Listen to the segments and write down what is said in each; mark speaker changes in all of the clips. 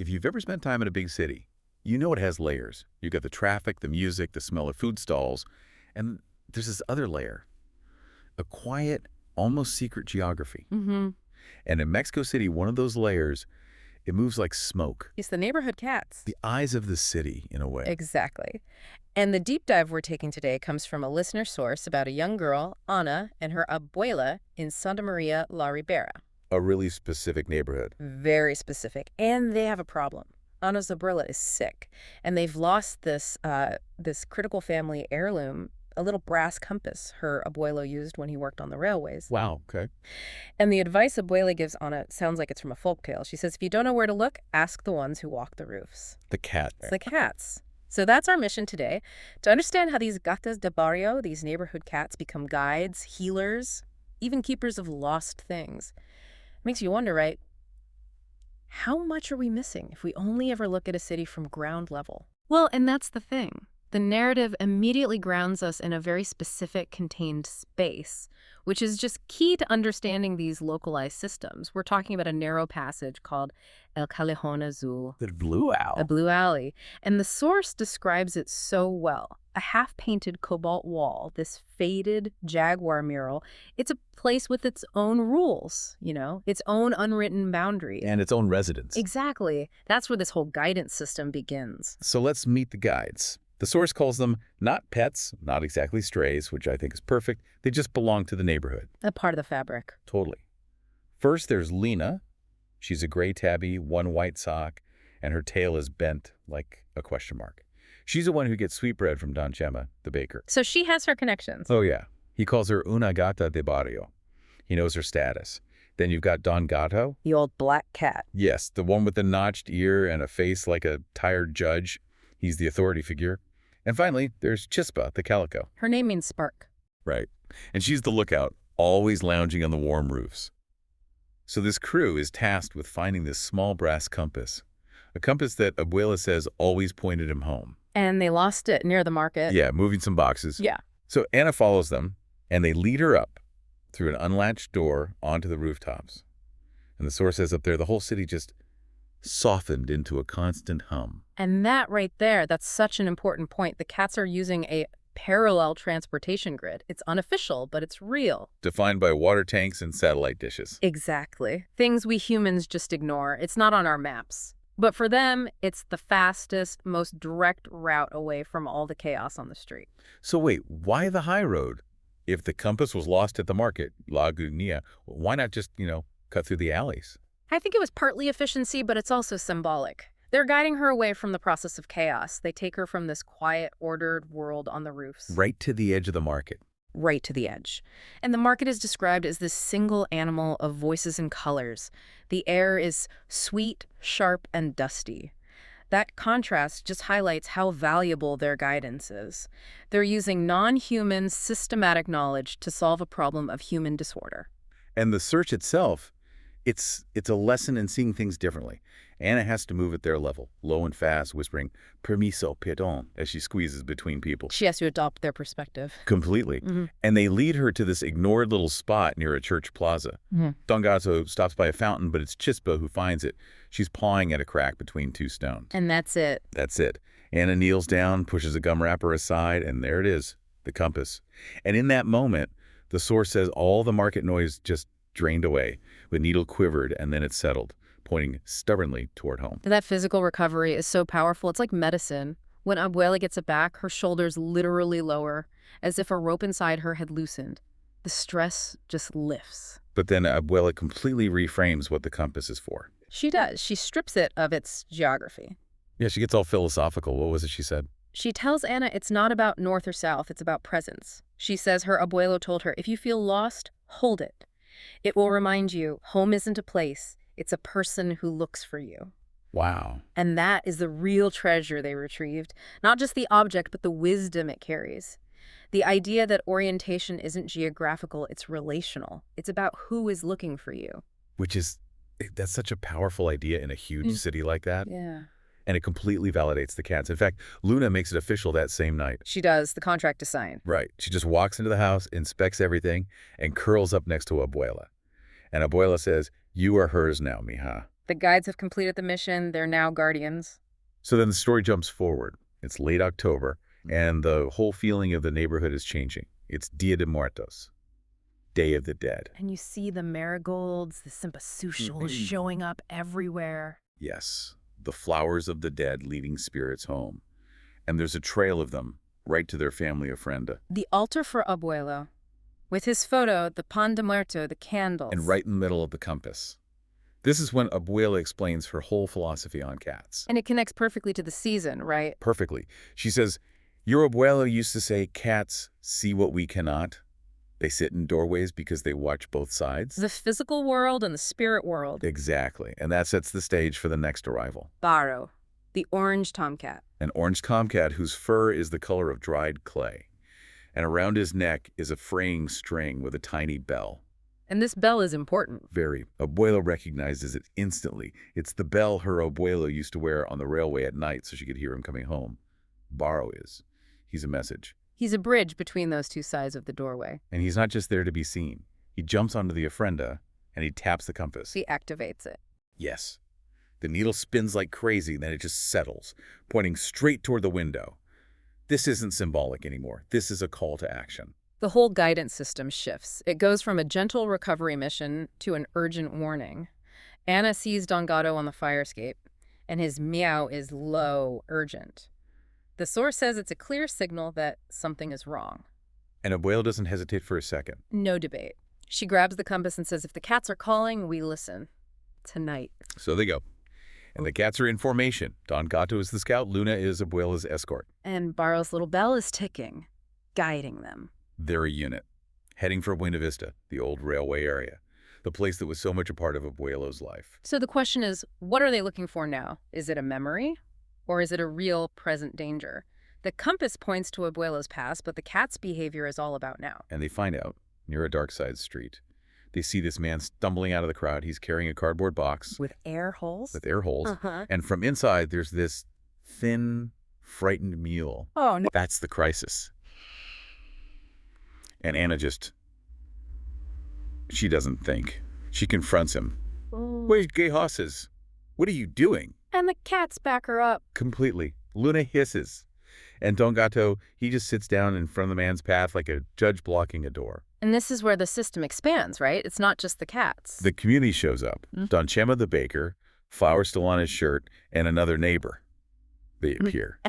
Speaker 1: if you've ever spent time in a big city, you know it has layers. You've got the traffic, the music, the smell of food stalls, and there's this other layer, a quiet, almost secret geography.
Speaker 2: Mm-hmm.
Speaker 1: And in Mexico City, one of those layers, it moves like smoke.
Speaker 2: It's the neighborhood cats.
Speaker 1: The eyes of the city, in a way.
Speaker 2: Exactly. And the deep dive we're taking today comes from a listener source about a young girl, Ana, and her abuela in Santa Maria la Ribera.
Speaker 1: A really specific neighborhood.
Speaker 2: Very specific. And they have a problem. Ana's abuela is sick, and they've lost this critical family heirloom, a little brass compass her abuelo used when he worked on the railways.
Speaker 1: Wow, okay.
Speaker 2: And the advice abuela gives Ana sounds like it's from a folktale. She says, if you don't know where to look, ask the ones who walk the roofs.
Speaker 1: The cat.
Speaker 2: It's the cats. So that's our mission today, to understand how these Gatos del Bario, these neighborhood cats, become guides, healers, even keepers of lost things. Makes you wonder, right? How much are we missing if we only ever look at a city from ground level? Well, and that's the thing. The narrative immediately grounds us in a very specific contained space, which is just key to understanding these localized systems. We're talking about a narrow passage called El Callejón Azul.
Speaker 1: The blue owl.
Speaker 2: A blue alley. And the source describes it so well. A half-painted cobalt wall, this faded jaguar mural. It's a place with its own rules, its own unwritten boundaries.
Speaker 1: And its own residents.
Speaker 2: Exactly. That's where this whole guidance system begins.
Speaker 1: So let's meet the guides. The source calls them not pets, not exactly strays, which I think is perfect. They just belong to the neighborhood.
Speaker 2: A part of the fabric.
Speaker 1: Totally. First, there's Lena. She's a gray tabby, one white sock, and her tail is bent like a question mark. She's the one who gets sweetbread from Don Chema, the baker.
Speaker 2: So she has her connections.
Speaker 1: Oh, yeah. He calls her una gata de barrio. He knows her status. Then you've got Don Gato.
Speaker 2: The old black cat.
Speaker 1: Yes, the one with the notched ear and a face like a tired judge. He's the authority figure. And finally, there's Chispa, the calico.
Speaker 2: Her name means spark.
Speaker 1: Right. And she's the lookout, always lounging on the warm roofs. So this crew is tasked with finding this small brass compass. A compass that Abuela says always pointed him home.
Speaker 2: And they lost it near the market.
Speaker 1: Yeah, moving some boxes.
Speaker 2: Yeah.
Speaker 1: So Anna follows them, and they lead her up through an unlatched door onto the rooftops. And the source says up there, the whole city just softened into a constant hum.
Speaker 2: And that right there, that's such an important point. The cats are using a parallel transportation grid. It's unofficial, but it's real.
Speaker 1: Defined by water tanks and satellite dishes.
Speaker 2: Exactly. Things we humans just ignore. It's not on our maps. But for them, it's the fastest, most direct route away from all the chaos on the street.
Speaker 1: So wait, why the high road? If the compass was lost at the market, La Gunia, why not just, cut through the alleys?
Speaker 2: I think it was partly efficiency, but it's also symbolic. They're guiding her away from the process of chaos. They take her from this quiet, ordered world on the roofs.
Speaker 1: Right to the edge of the market.
Speaker 2: Right to the edge. And the market is described as this single animal of voices and colors. The air is sweet, sharp, and dusty. That contrast just highlights how valuable their guidance is. They're using non-human, systematic knowledge to solve a problem of human disorder.
Speaker 1: And the search itself, it's a lesson in seeing things differently. Anna has to move at their level, low and fast, whispering, permiso, perdón, as she squeezes between people.
Speaker 2: She has to adopt their perspective.
Speaker 1: Completely.
Speaker 2: Mm-hmm.
Speaker 1: And they lead her to this ignored little spot near a church plaza.
Speaker 2: Mm-hmm.
Speaker 1: Don Gato stops by a fountain, but it's Chispa who finds it. She's pawing at a crack between two stones.
Speaker 2: And that's it.
Speaker 1: That's it. Anna kneels down, pushes a gum wrapper aside, and there it is, the compass. And in that moment, the source says all the market noise just drained away. The needle quivered, and then it settled, pointing stubbornly toward home.
Speaker 2: That physical recovery is so powerful. It's like medicine. When Abuela gets it back, her shoulders literally lower, as if a rope inside her had loosened. The stress just lifts.
Speaker 1: But then Abuela completely reframes what the compass is for.
Speaker 2: She does. She strips it of its geography.
Speaker 1: Yeah, she gets all philosophical. What was it she said?
Speaker 2: She tells Anna it's not about north or south, it's about presence. She says her abuelo told her, if you feel lost, hold it. It will remind you, home isn't a place, it's a person who looks for you.
Speaker 1: Wow.
Speaker 2: And that is the real treasure they retrieved. Not just the object, but the wisdom it carries. The idea that orientation isn't geographical, it's relational. It's about who is looking for you.
Speaker 1: That's such a powerful idea in a huge city like that.
Speaker 2: Yeah.
Speaker 1: And it completely validates the cats. In fact, Luna makes it official that same night.
Speaker 2: She does. The contract is signed.
Speaker 1: Right. She just walks into the house, inspects everything, and curls up next to Abuela. And Abuela says, you are hers now, mija.
Speaker 2: The guides have completed the mission. They're now guardians.
Speaker 1: So then the story jumps forward. It's late October, and the whole feeling of the neighborhood is changing. It's Dia de Muertos, Day of the Dead.
Speaker 2: And you see the marigolds, the cempasúchols showing up everywhere.
Speaker 1: Yes, the flowers of the dead leading spirits home. And there's a trail of them right to their family ofrenda.
Speaker 2: The altar for Abuelo. With his photo, the pan de muerto, the candles.
Speaker 1: And right in the middle of the compass. This is when Abuela explains her whole philosophy on cats.
Speaker 2: And it connects perfectly to the season, right?
Speaker 1: Perfectly. She says, your Abuela used to say, cats see what we cannot. They sit in doorways because they watch both sides.
Speaker 2: The physical world and the spirit world.
Speaker 1: Exactly. And that sets the stage for the next arrival.
Speaker 2: Baro, the orange tomcat.
Speaker 1: An orange tomcat whose fur is the color of dried clay. And around his neck is a fraying string with a tiny bell.
Speaker 2: And this bell is important.
Speaker 1: Very. Abuela recognizes it instantly. It's the bell her Abuela used to wear on the railway at night so she could hear him coming home. Baro is. He's a message.
Speaker 2: He's a bridge between those two sides of the doorway.
Speaker 1: And he's not just there to be seen. He jumps onto the ofrenda and he taps the compass.
Speaker 2: He activates it.
Speaker 1: Yes. The needle spins like crazy, then it just settles, pointing straight toward the window. This isn't symbolic anymore. This is a call to action.
Speaker 2: The whole guidance system shifts. It goes from a gentle recovery mission to an urgent warning. Anna sees Don Gato on the fire escape, and his meow is low, urgent. The source says it's a clear signal that something is wrong.
Speaker 1: And Abuela doesn't hesitate for a second.
Speaker 2: No debate. She grabs the compass and says, if the cats are calling, we listen. Tonight.
Speaker 1: So they go. And the cats are in formation. Don Gato is the scout, Luna is Abuela's escort.
Speaker 2: And Baro's little bell is ticking, guiding them.
Speaker 1: They're a unit, heading for Buena Vista, the old railway area, the place that was so much a part of Abuelo's life.
Speaker 2: So the question is, what are they looking for now? Is it a memory? Or is it a real present danger? The compass points to Abuelo's past, but the cat's behavior is all about now.
Speaker 1: And they find out, near a dark side street. They see this man stumbling out of the crowd. He's carrying a cardboard box.
Speaker 2: With air holes?
Speaker 1: With air holes. And from inside, there's this thin, frightened mule.
Speaker 2: Oh, no.
Speaker 1: That's the crisis. And Anna she doesn't think. She confronts him. Wait, gay horses. What are you doing?
Speaker 2: And the cats back her up.
Speaker 1: Completely. Luna hisses. And Don Gato, he just sits down in front of the man's path like a judge blocking a door.
Speaker 2: And this is where the system expands, right? It's not just the cats.
Speaker 1: The community shows up. Don Chema the baker, flour still on his shirt, and another neighbor. They appear.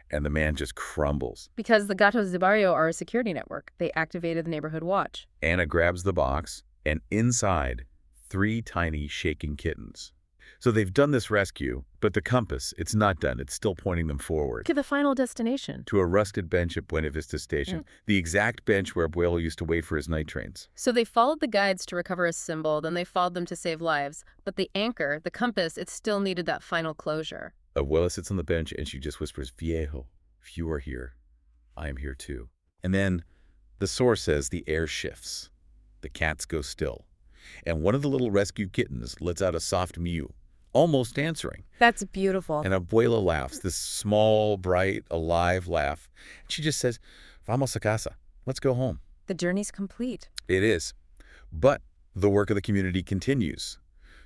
Speaker 1: And the man just crumbles.
Speaker 2: Because the Gatos del Bario are a security network. They activated the neighborhood watch.
Speaker 1: Anna grabs the box, and inside, 3 tiny shaking kittens. So they've done this rescue, but the compass, it's not done. It's still pointing them forward.
Speaker 2: To the final destination.
Speaker 1: To a rusted bench at Buena Vista Station, the exact bench where Abuelo used to wait for his night trains.
Speaker 2: So they followed the guides to recover a symbol, then they followed them to save lives. But the anchor, the compass, it still needed that final closure.
Speaker 1: Abuela sits on the bench and she just whispers, Viejo, if you are here, I am here too. And then the source says the air shifts. The cats go still. And one of the little rescued kittens lets out a soft mew, almost answering.
Speaker 2: That's beautiful.
Speaker 1: And Abuela laughs, this small, bright, alive laugh. She just says, Vamos a casa. Let's go home.
Speaker 2: The journey's complete.
Speaker 1: It is. But the work of the community continues.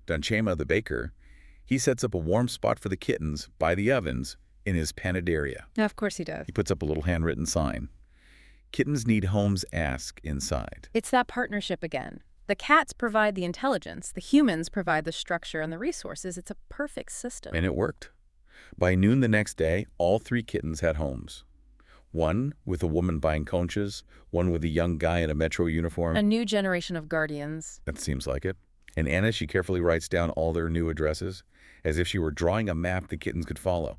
Speaker 1: Don Chema, the baker, he sets up a warm spot for the kittens by the ovens in his panaderia.
Speaker 2: Of course he does.
Speaker 1: He puts up a little handwritten sign. Kittens need homes ask inside.
Speaker 2: It's that partnership again. The cats provide the intelligence. The humans provide the structure and the resources. It's a perfect system.
Speaker 1: And it worked. By noon the next day, all 3 kittens had homes. One with a woman buying conchas, one with a young guy in a metro uniform.
Speaker 2: A new generation of guardians.
Speaker 1: That seems like it. And Anna, she carefully writes down all their new addresses, as if she were drawing a map the kittens could follow.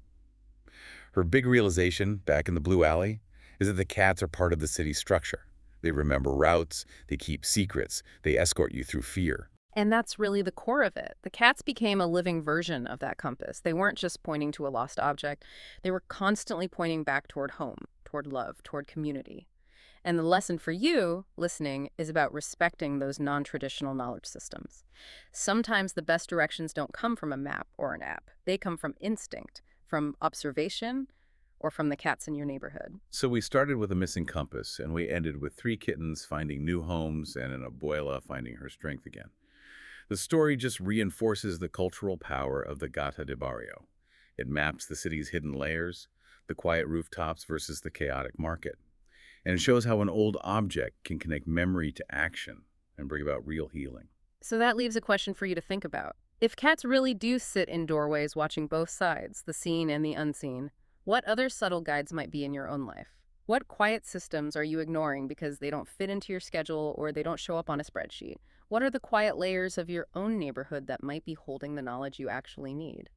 Speaker 1: Her big realization, back in the Blue Alley, is that the cats are part of the city's structure. They remember routes, they keep secrets, they escort you through fear.
Speaker 2: And that's really the core of it. The cats became a living version of that compass. They weren't just pointing to a lost object. They were constantly pointing back toward home, toward love, toward community. And the lesson for you, listening, is about respecting those non-traditional knowledge systems. Sometimes the best directions don't come from a map or an app. They come from instinct, from observation, or from the cats in your neighborhood.
Speaker 1: So we started with a missing compass, and we ended with 3 kittens finding new homes and an abuela finding her strength again. The story just reinforces the cultural power of the Gato del Bario. It maps the city's hidden layers, the quiet rooftops versus the chaotic market. And it shows how an old object can connect memory to action and bring about real healing.
Speaker 2: So that leaves a question for you to think about. If cats really do sit in doorways watching both sides, the seen and the unseen, what other subtle guides might be in your own life? What quiet systems are you ignoring because they don't fit into your schedule or they don't show up on a spreadsheet? What are the quiet layers of your own neighborhood that might be holding the knowledge you actually need?